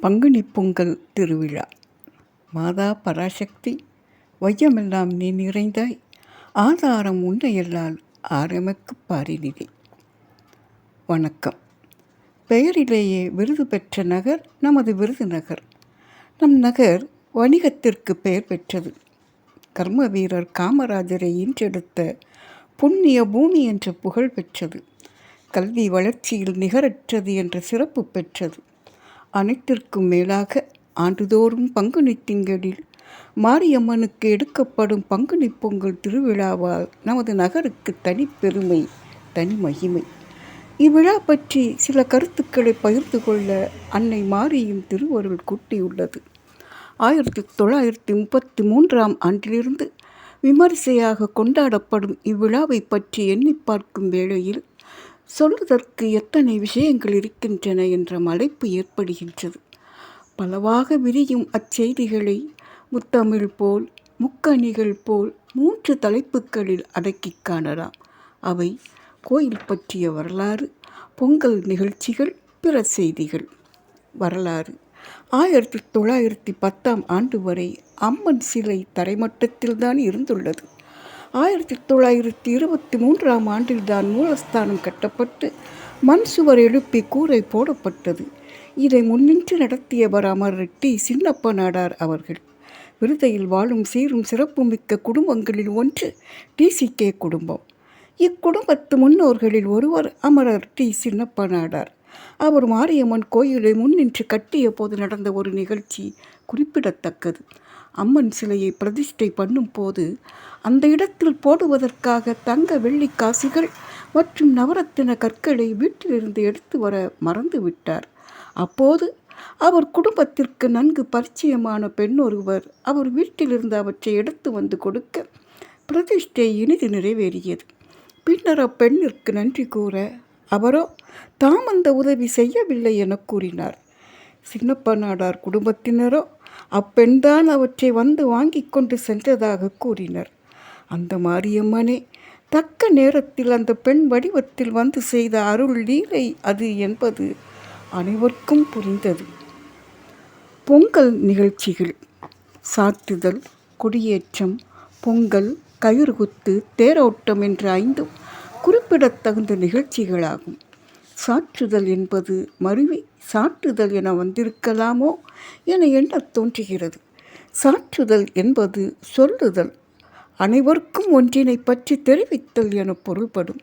பங்குனி பொங்கல் திருவிழா. மாதா பராசக்தி வையமெல்லாம் நீ நிறைந்தாய், ஆதாரம் உன்னையல்லால் ஆரமக்கு பாரினிலே. வணக்கம். பெயரிலேயே விருது பெற்ற நகர் நமது விருதுநகர். நம் நகர் வணிகத்திற்கு பெயர் பெற்றது. கர்ம வீரர் காமராஜரை ஈன்றெடுத்த புண்ணிய பூமி என்ற புகழ் பெற்றது. கல்வி வளர்ச்சியில் நிகரற்றது என்ற சிறப்பு பெற்றது. அனைத்திற்கும் மேலாக ஆண்டுதோறும் பங்குனி திங்களில் மாரியம்மனுக்கு எடுக்கப்படும் பங்குனி பொங்கல் திருவிழாவால் நமது நகருக்கு தனிப்பெருமை, தனி மகிமை. இவ்விழா பற்றி சில கருத்துக்களை பகிர்ந்து கொள்ள அன்னை மாரியின் திருவருள் கூட்டியுள்ளது. 1933ஆம் ஆண்டிலிருந்து விமரிசையாக கொண்டாடப்படும் இவ்விழாவை பற்றி எண்ணி பார்க்கும் வேளையில் சொல்வதற்கு எத்தனை விஷயங்கள் இருக்கின்றன என்ற மலைப்பு ஏற்படுகின்றது. பலவாக விரியும் அச்செய்திகளை முத்தமிழ் போல், முக்கணிகள் போல் 3 தலைப்புகளில் அடக்கி காணலாம். அவை கோயில் பற்றிய வரலாறு, பொங்கல் நிகழ்ச்சிகள், பிற செய்திகள். வரலாறு. 1910ஆம் ஆண்டு வரை அம்மன் சிலை தரைமட்டத்தில்தான் இருந்துள்ளது. 1923ஆம் ஆண்டில்தான் மூலஸ்தானம் கட்டப்பட்டு மண் சுவர் எழுப்பி கூரை போடப்பட்டது. இதை முன்னின்று நடத்தியவர் அமரர் டி. சின்னப்ப நாடார் அவர்கள். விருதையில் வாழும் சீரும் சிறப்புமிக்க குடும்பங்களில் ஒன்று டிசிகே குடும்பம். இக்குடும்பத்து முன்னோர்களில் ஒருவர் அமரர் டி. சின்னப்ப நாடார். அவர் மாரியம்மன் கோயிலை முன்னின்று கட்டிய போது நடந்த ஒரு நிகழ்ச்சி குறிப்பிடத்தக்கது. அம்மன் சிலையை பிரதிஷ்டை பண்ணும் போது அந்த இடத்தில் போடுவதற்காக தங்க வெள்ளி காசுகள் மற்றும் நவரத்தின கற்களை வீட்டிலிருந்து எடுத்து வர மறந்து விட்டார். அப்போது அவர் குடும்பத்திற்கு நன்கு பரிச்சயமான பெண் ஒருவர் அவர் வீட்டிலிருந்து அவற்றை எடுத்து வந்து கொடுக்க பிரதிஷ்டை இனிது நிறைவேறியது. பின்னர் அப்பெண்ணிற்கு நன்றி கூற அவரோ தாம் அந்த உதவி செய்யவில்லை என கூறினார். சின்னப்ப நாடார் குடும்பத்தினரோ அப்பெண்தான் அவற்றை வந்து வாங்கி கொண்டு சென்றதாக கூறினர். அந்த மாரியம்மனே தக்க நேரத்தில் அந்த பெண் வடிவத்தில் வந்து செய்த அருள் லீலை அது என்பது அனைவருக்கும் புரிந்தது. பொங்கல் நிகழ்ச்சிகள். சாற்றுதல், கொடியேற்றம், பொங்கல், கயிறுகுத்து, தேரோட்டம் என்ற 5 குறிப்பிடத்தகுந்த நிகழ்ச்சிகளாகும். சாற்றுதல் என்பது மருவி சாற்றுதல் என வந்திருக்கலாமோ என எண்ணத் தோன்றுகிறது. சாற்றுதல் என்பது சொல்லுதல், அனைவருக்கும் ஒன்றினை பற்றி தெரிவித்தல் என பொருள்படும்.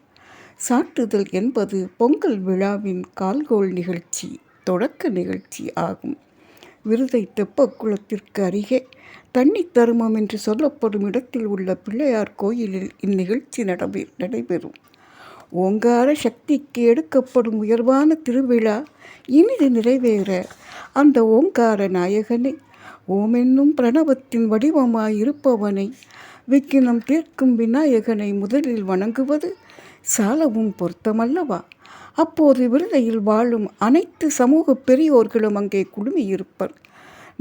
சாற்றுதல் என்பது பொங்கல் விழாவின் கால்கோள் நிகழ்ச்சி, தொடக்க நிகழ்ச்சி ஆகும். விருதை தெப்பக்குளத்திற்கு அருகே தண்ணி தருமம் என்று சொல்லப்படும் இடத்தில் உள்ள பிள்ளையார் கோயிலில் இந்நிகழ்ச்சி நடைபெறும். ஓங்கார சக்திக்கு எடுக்கப்படும் உயர்வான திருவிழா இனிது நிறைவேற அந்த ஓங்கார நாயகனை, ஓமென்னும் பிரணவத்தின் வடிவமாய் இருப்பவனை, விக்கினம் தீர்க்கும் விநாயகனை முதலில் வணங்குவது சாலவும் பொருத்தமல்லவா? அப்போது விருதையில் வாழும் அனைத்து சமூக பெரியோர்களும் அங்கே குழுமியிருப்பர்.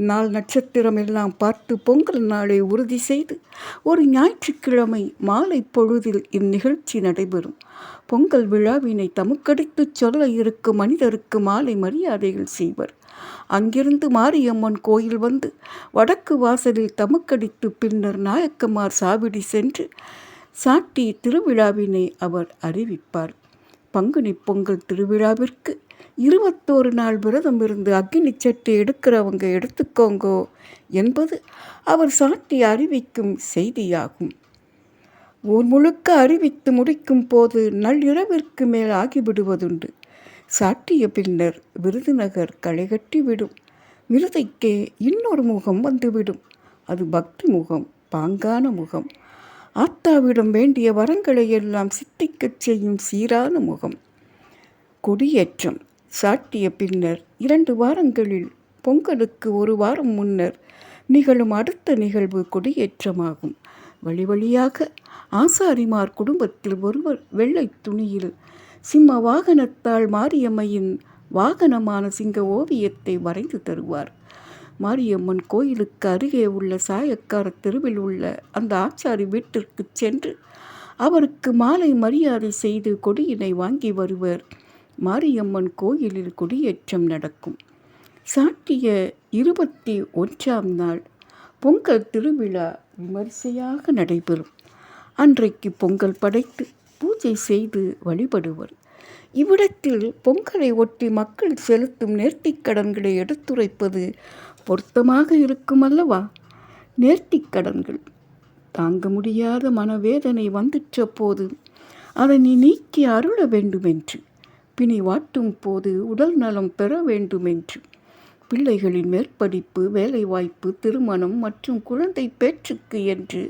நாள் நட்சத்திரம் எல்லாம் பார்த்து பொங்கல் நாளை உறுதி செய்து ஒரு ஞாயிற்றுக்கிழமை மாலை பொழுதில் இந்நிகழ்ச்சி நடைபெறும். பொங்கல் விழாவினை தமக்கடித்து சொல்ல இருக்கும் மனிதருக்கு மாலை மரியாதைகள் செய்வர். அங்கிருந்து மாரியம்மன் கோயில் வந்து வடக்கு வாசலில் தமக்கடித்து பின்னர் நாயக்கமார் சாவிடி சென்று சாட்டி திருவிழாவினை அவர் அறிவிப்பார். பங்குனி பொங்கல் திருவிழாவிற்கு 21 நாள் விரதம் இருந்து அக்னி சட்டி எடுக்கிறவங்க எடுத்துக்கோங்கோ என்பது அவர் சாட்டி அறிவிக்கும் செய்தியாகும். ஊர் முழுக்க அறிவித்து முடிக்கும் போது நள்ளிரவிற்கு மேல் ஆகிவிடுவதுண்டு. சாட்டிய பின்னர் விருதுநகர் களைகட்டி விடும். விருதைக்கே இன்னொரு முகம் வந்துவிடும். அது பக்தி முகம், பாங்கான முகம். ஆத்தாவிடம் வேண்டிய வரங்களை எல்லாம் சித்திக்கச் செய்யும் சீரான முகம். கொடியேற்றம். சாட்டிய பின்னர் 2 வாரங்களில் பொங்கலுக்கு 1 வாரம் முன்னர் நிகழும் அடுத்த நிகழ்வு கொடியேற்றமாகும். வழி வழியாக ஆசாரிமார் குடும்பத்தில் ஒருவர் வெள்ளை துணியில் சிம்ம வாகனத்தால் மாரியம்மையின் வாகனமான சிங்க ஓவியத்தை வரைந்து தருவார். மாரியம்மன் கோயிலுக்கு அருகே உள்ள சாயக்கார தெருவில் உள்ள அந்த ஆச்சாரி வீட்டிற்கு சென்று அவருக்கு மாலை மரியாதை செய்து கொடியினை வாங்கி வருவர். மாரியம்மன் கோயிலில் கொடியேற்றம் நடக்கும். சாட்டிய 21ஆம் நாள் பொங்கல் திருவிழா விமரிசையாக நடைபெறும். அன்றைக்கு பொங்கல் படைத்து பூஜை செய்து வழிபடுவர். இவ்விடத்தில் பொங்கலை ஒட்டி மக்கள் செலுத்தும் நேர்த்திக்கடன்களை எடுத்துரைப்பது பொருத்தமாக இருக்கும் அல்லவா? நேர்த்திக்கடன்கள். தாங்க முடியாத மனவேதனை வந்துற்ற போது அதனை நீக்கி அருள வேண்டுமென்று, பிணி வாட்டும் போது உடல் நலம் பெற வேண்டுமென்று, பிள்ளைகளின் மேற்படிப்பு, வேலைவாய்ப்பு, திருமணம் மற்றும் குழந்தை பேற்றுக்கு என்று,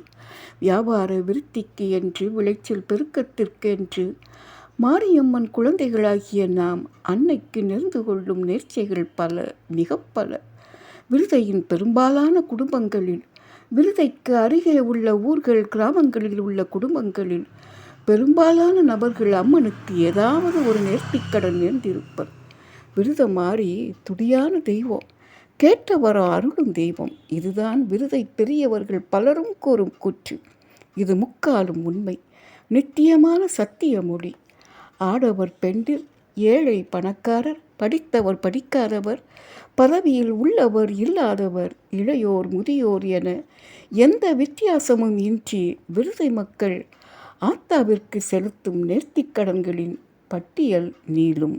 வியாபார விருத்திக்கு என்று, விளைச்சல் பெருக்கத்திற்கு என்று, மாரியம்மன் குழந்தைகளாகிய நாம் அன்னைக்கு நேர்ந்து கொள்ளும் நேர்ச்சைகள் பல, மிக பல. விருதையின் பெரும்பாலான குடும்பங்களில், விருதைக்கு அருகே உள்ள ஊர்கள், கிராமங்களில் உள்ள குடும்பங்களில் பெரும்பாலான நபர்கள் அம்மனுக்கு ஏதாவது ஒரு நேர்த்திக்கடன் நேர்ந்திருப்பர். விருதம் மாறி துடியான தெய்வம், கேட்ட வரம் அருளும் தெய்வம். இதுதான் விருதை பெரியவர்கள் பலரும் கூறும் கூற்று. இது முக்காலும் உண்மை, நித்தியமான சத்திய மொழி. ஆடவர் பெண்டிர், ஏழை பணக்காரர், படித்தவர் படிக்காதவர், பதவியில் உள்ளவர் இல்லாதவர், இளையோர் முதியோர் என எந்த வித்தியாசமும் இன்றி விருதை மக்கள் ஆத்தாவிற்கு செலுத்தும் நேர்த்திக்கடன்களின் பட்டியல் நீளும்.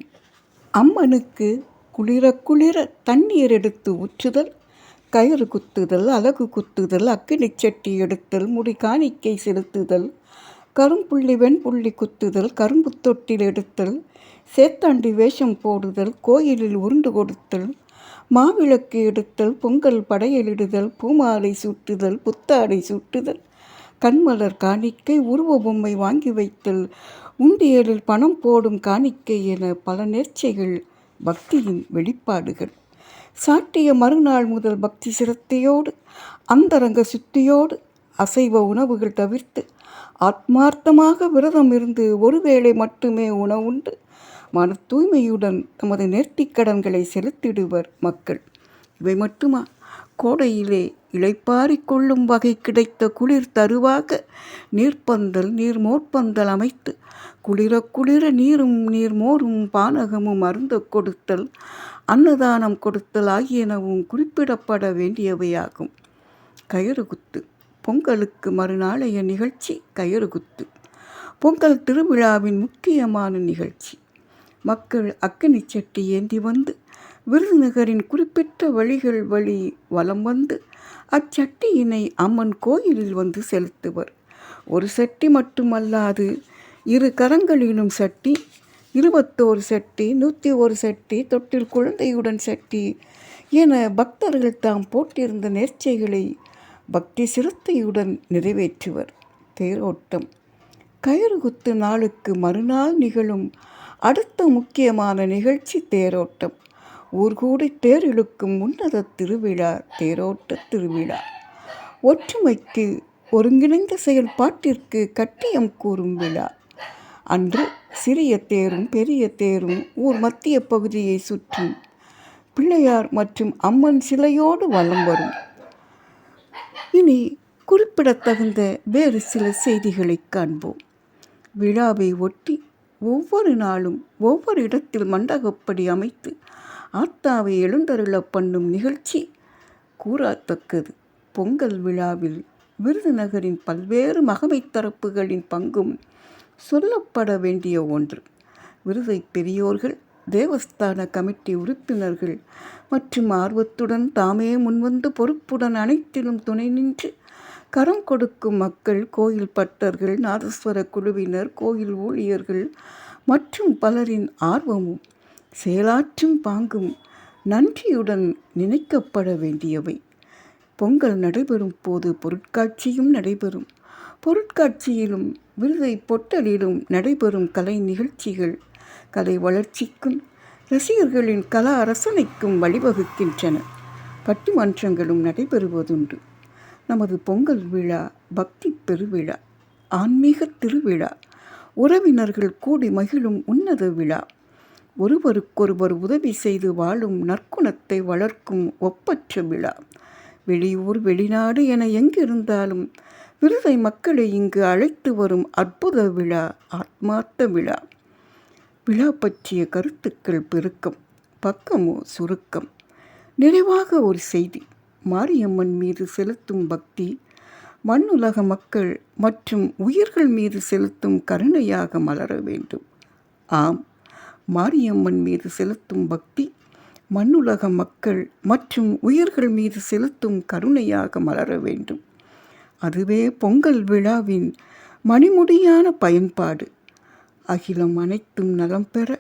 அம்மனுக்கு குளிர குளிர தண்ணீர் எடுத்து ஊற்றுதல், கயிறு குத்துதல், அலகு குத்துதல், அக்கினிச் சட்டி எடுத்தல், முடி காணிக்கை செலுத்துதல், கரும்புள்ளி வெண்புள்ளி குத்துதல், கரும்பு தொட்டில் எடுத்தல், சேத்தாண்டி வேஷம் போடுதல், கோயிலில் உருண்டு கொடுத்தல், மாவிளக்கு எடுத்தல், பொங்கல் படையலிடுதல், பூமாலை சூட்டுதல், புத்தாடை சூட்டுதல், கண்மலர் காணிக்கை, உருவ பொம்மை வாங்கி வைத்தல், உண்டியலில் பணம் போடும் காணிக்கை என பல நேர்ச்சைகள் பக்தியின் வெளிப்பாடுகள். சாட்டிய மறுநாள் முதல் பக்தி சிரத்தையோடு, அந்தரங்க சுத்தியோடு, அசைவ உணவுகள் தவிர்த்து ஆத்மார்த்தமாக விரதம் இருந்து ஒருவேளை மட்டுமே உணவுண்டு மன தூய்மையுடன் தமது நேர்த்திக்கடன்களை செலுத்திடுவர் மக்கள். இவை மட்டுமா? கோடையிலே இளைப்பாறிக் கொள்ளும் வகை கிடைத்த குளிர் தருவாக நீர்ப்பந்தல், நீர்மோர்ப்பந்தல் அமைத்து குளிர குளிர நீரும் நீர்மோரும் பானகமும் அருந்த கொடுத்தல், அன்னதானம் கொடுத்தல் ஆகியனவும் குறிப்பிடப்பட வேண்டியவையாகும். கயிறுகுத்து. பொங்கலுக்கு மறுநாளைய நிகழ்ச்சி கயிறுகுத்து. பொங்கல் திருவிழாவின் முக்கியமான நிகழ்ச்சி. மக்கள் அக்கினி சட்டி ஏந்தி வந்து விருதுநகரின் குறிப்பிட்ட வழிகள் வழி வலம் வந்து அச்சட்டியினை அம்மன் கோயிலில் வந்து செலுத்துவர். ஒரு சட்டி மட்டுமல்லாது 2 கரங்களிலும் சட்டி, 21 சட்டி, 101 சட்டி, தொட்டில் குழந்தையுடன் சட்டி என பக்தர்கள் தாம் போட்டிருந்த நேர்ச்சைகளை பக்தி சிரத்தையுடன் நிறைவேற்றுவர். தேரோட்டம். கயிறுகுத்து நாளுக்கு மறுநாள் நிகழும் அடுத்த முக்கியமான நிகழ்ச்சி தேரோட்டம். ஊர்கூடி தேர் இழுக்கும் உன்னத திருவிழா தேரோட்ட திருவிழா. ஒற்றுமைக்கு, ஒருங்கிணைந்த செயல்பாட்டிற்கு கட்டியம் கூறும் விழா. அன்று சிறிய தேரும் பெரிய தேரும் ஊர் மத்திய பகுதியை சுற்றி பிள்ளையார் மற்றும் அம்மன் சிலையோடு வலம் வரும். இனி குறிப்பிடத்தகுந்த வேறு சில செய்திகளை காண்போம். விழாவை ஒட்டி ஒவ்வொரு நாளும் ஒவ்வொரு இடத்தில் மண்டகப்படி அமைத்து ஆத்தாவை எழுந்தருள பண்ணும் நிகழ்ச்சி கூறத்தக்கது. பொங்கல் விழாவில் விருதுநகரின் பல்வேறு மகமை தரப்புகளின் பங்கும் சொல்லப்பட வேண்டிய ஒன்று. விருதை பெரியோர்கள், தேவஸ்தான கமிட்டி உறுப்பினர்கள் மற்றும் ஆர்வத்துடன் தாமே முன்வந்து பொறுப்புடன் அனைத்திலும் துணை நின்று கரம் கொடுக்கும் மக்கள், கோயில் பட்டர்கள், நாதஸ்வர குழுவினர், கோயில் ஊழியர்கள் மற்றும் பலரின் ஆர்வமும் செயலாற்றும் பாங்கும் நன்றியுடன் நினைக்கப்பட வேண்டியவை. பொங்கல் நடைபெறும் போது பொருட்காட்சியும் நடைபெறும். பொருட்காட்சியிலும் விருதை பொட்டலிலும் நடைபெறும் கலை நிகழ்ச்சிகள் கலை வளர்ச்சிக்கும் ரசிகர்களின் கலா ரசனைக்கும் வழிவகுக்கின்றன. பட்டிமன்றங்களும் நடைபெறுவதுண்டு. நமது பொங்கல் விழா பக்தி பெருவிழா, ஆன்மீக திருவிழா, உறவினர்கள் கூடி மகிழும் உன்னத விழா, ஒருவருக்கொருவர் உதவி செய்து வாழும் நற்குணத்தை வளர்க்கும் ஒப்பற்ற விழா. வெளியூர் வெளிநாடு என எங்கிருந்தாலும் விருதை மக்களை இங்கு அழைத்து வரும் அற்புத விழா, ஆத்மார்த்த விழா. விழா பற்றிய கருத்துக்கள் பெருக்கம், பக்கமோ சுருக்கம். நிறைவாக ஒரு செய்தி. மாரியம்மன் மீது செலுத்தும் பக்தி மண்ணுலக மக்கள் மற்றும் உயிர்கள் மீது செலுத்தும் கருணையாக மலர வேண்டும். ஆம், மாரியம்மன் மீது செலுத்தும் பக்தி மண்ணுலக மக்கள் மற்றும் உயிர்கள் மீது செலுத்தும் கருணையாக மலர வேண்டும். அதுவே பொங்கல் விழாவின் மணிமுடியான பயன்பாடு. அகிலம் அனைத்தும் நலம் பெற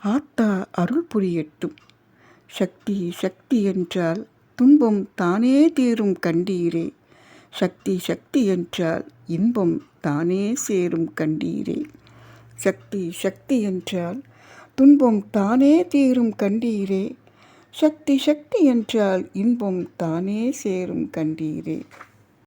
ஆத்தா அருள் புரியட்டும். சக்தி சக்தி என்றால் துன்பம் தானே தீரும் கண்டீரே. சக்தி சக்தி என்றால் இன்பம் தானே சேரும் கண்டீரே. சக்தி சக்தி என்றால் துன்பம் தானே தீரும் கண்டீரே. சக்தி சக்தி என்றால் இன்பம் தானே சேரும் கண்டீரே.